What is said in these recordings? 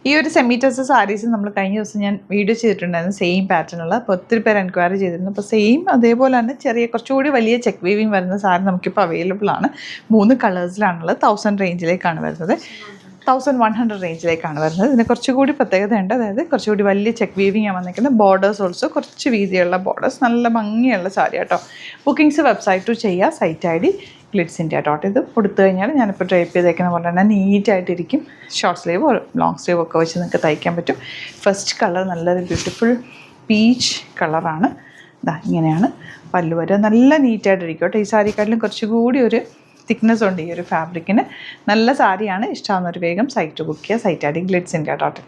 ഈ ഒരു സെമി ടസർ സാരീസ് നമ്മൾ കഴിഞ്ഞ ദിവസം ഞാൻ വീഡിയോ ചെയ്തിട്ടുണ്ടായിരുന്നു സെയിം പാറ്റേണുള്ള. അപ്പോൾ ഒത്തിരി പേര് എൻക്വയറി ചെയ്തിരുന്നു. അപ്പോൾ സെയിം അതേപോലെ തന്നെ ചെറിയ കുറച്ചുകൂടി വലിയ ചെക്ക് വീവിങ് വരുന്ന സാരി നമുക്കിപ്പോൾ അവൈലബിൾ ആണ്. 3 കളേഴ്സിലാണുള്ളത്. 1000 റേഞ്ചിലേക്കാണ് വരുന്നത്. 1100 റേഞ്ചിലേക്കാണ് വരുന്നത്. ഇതിന് കുറച്ചുകൂടി പ്രത്യേകതയുണ്ട്. അതായത് കുറച്ചുകൂടി വലിയ ചെക്ക് വീവിങ് ആണ് വന്നിരിക്കുന്നത്. ബോർഡേഴ്സ് ഓൾസോ കുറച്ച് വീതിയുള്ള ബോർഡേഴ്സ്, നല്ല ഭംഗിയുള്ള സാരി കേട്ടോ. ബുക്കിംഗ്സ് വെബ്സൈറ്റ് ചെയ്യുക. Site ID glitzindia.in. ഇത് കൊടുത്തു കഴിഞ്ഞാൽ ഞാനിപ്പോൾ ഡ്രൈപ്പ് ചെയ്തേക്കുന്ന പോലെ തന്നെ നീറ്റായിട്ടിരിക്കും. ഷോർട്ട് സ്ലീവ് ലോങ് സ്ലീവ് ഒക്കെ വെച്ച് നിങ്ങൾക്ക് തയ്ക്കാൻ പറ്റും. ഫസ്റ്റ് കളർ നല്ലൊരു ബ്യൂട്ടിഫുൾ പീച്ച് കളറാണ്. ഇതാ ഇങ്ങനെയാണ് പല്ലു വരെ. നല്ല നീറ്റായിട്ടിരിക്കും കേട്ടോ. ഈ സാരിക്കാട്ടിലും കുറച്ചുകൂടി ഒരു തിക്നെസ് ഉണ്ട് ഈ ഒരു ഫാബ്രിക്കിന്. നല്ല സാരിയാണ്. ഇഷ്ടമാകുന്നൊരു വേഗം സൈറ്റ് ബുക്ക് ചെയ്യുക. Site ID glitzindia.in.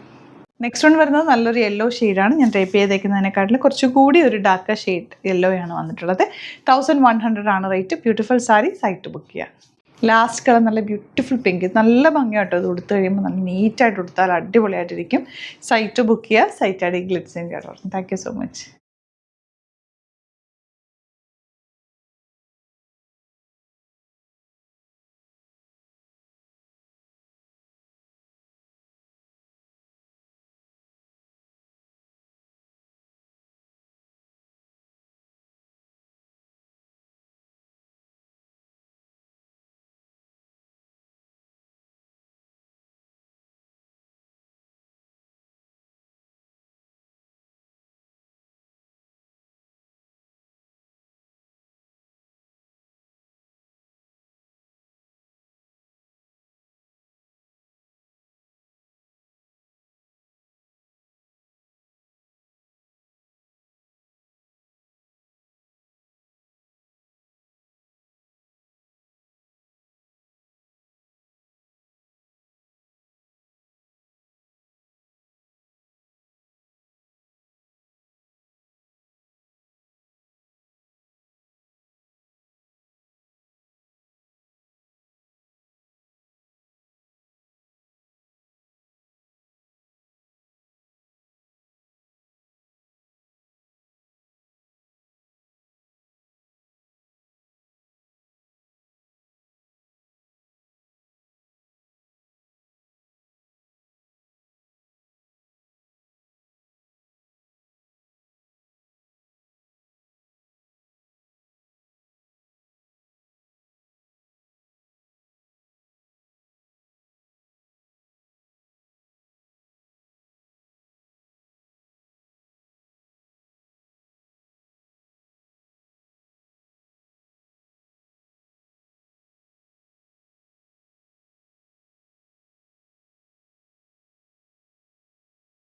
Next one വരുന്നത് നല്ലൊരു യെല്ലോ ഷെയ്ഡാണ്. ഞാൻ ടൈപ്പ് ചെയ്തേക്കുന്നതിനെക്കാട്ടിലും കുറച്ചുകൂടി ഒരു ഡാർക്ക് ഷെയ്ഡ് യെല്ലോയാണ് വന്നിട്ടുള്ളത്. 1100 ആണ് rate. Beautiful sari. Site book ചെയ്യുക. ലാസ്റ്റ് കളർ നല്ല ബ്യൂട്ടിഫുൾ പിങ്ക്. നല്ല ഭംഗിയായിട്ടോ. ഇത് ഉടുത്ത് കഴിയുമ്പോൾ നല്ല നീറ്റായിട്ട് ഉടുത്താൽ അടിപൊളിയായിട്ടിരിക്കും. സൈറ്റ് ബുക്ക് ചെയ്യുക. Site ID glitzindia.in. Thank you so much.